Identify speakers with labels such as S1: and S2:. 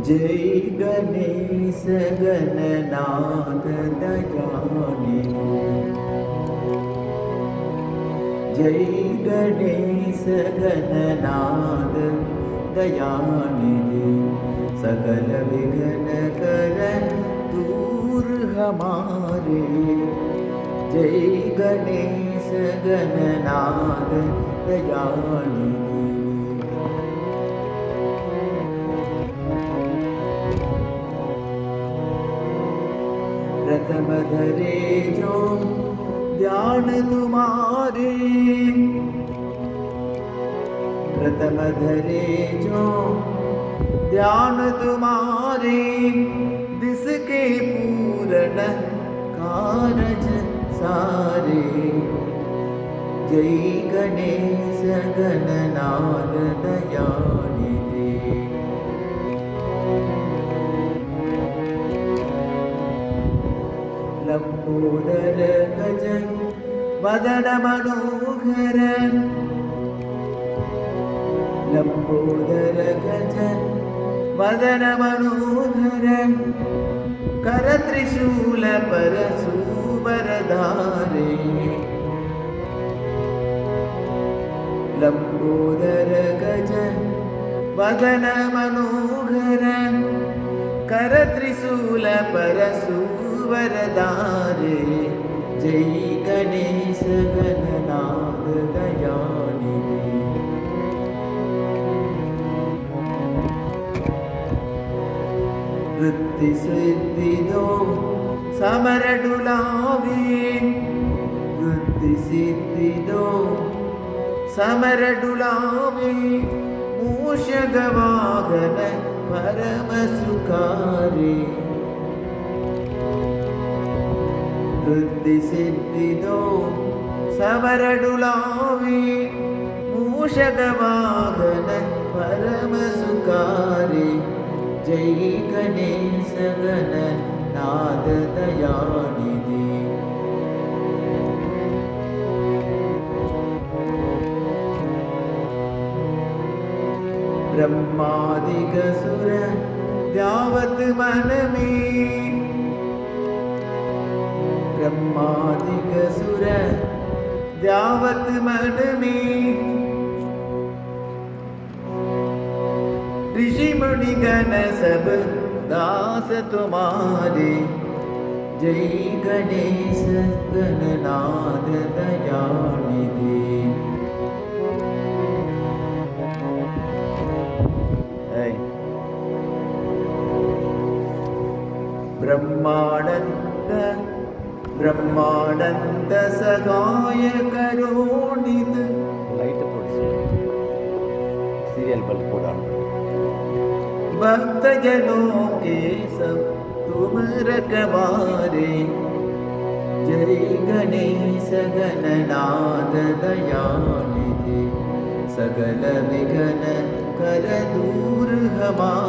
S1: जय गणेश गणनाथ दयानिधि। जय गणेश गणनाथ दयानिधि। सकल विघ्न कर दूर हमारे। जय गणेश गणनाथ दयानिधि। प्रथम धरे जो ध्यान तुम्हारे। प्रथम धरे जो ध्यान तुम्हारे। जिसके पूर्ण कारज सारे। जय गणेश गणनाथ दयानिधि। लंबोदर गज वदन मनोहर। लंबोदर गज वदन मनोहर। कर त्रिशूल परशुबरधारे। लंबोदर गज वदन मनोहर। कर त्रिशूल परशुबरधारे। जय गणेश गणनाथ दयानिधि। वृत्ति सिद्धि दो समर डुलावे। वृत्ति सिद्धि दो समर डुलावे। मूषक वाहन परम सुखारे। वृत्ति सिद्धि दो समर डुलावे। मूषक वाहन परम सुखारे। जय गणेश गणनाथ दयानिधि। ब्रह्मादिक सुर ध्यावत मन में। ब्रह्मादिक सुर ध्यावत मन में। ऋषि मुनि गण सब दास तुम्हारे। जय गणेश गणनाथ दयानिधि। ब्रह्मानंद सगाय करोनित।
S2: लाइट सीरियल बल्ब को डाल।
S1: भक्त जनों के सब तुम रखवारे। जय गणेश गणनाथ दयानिधि। सकल विघ्न कर दूर हमारे।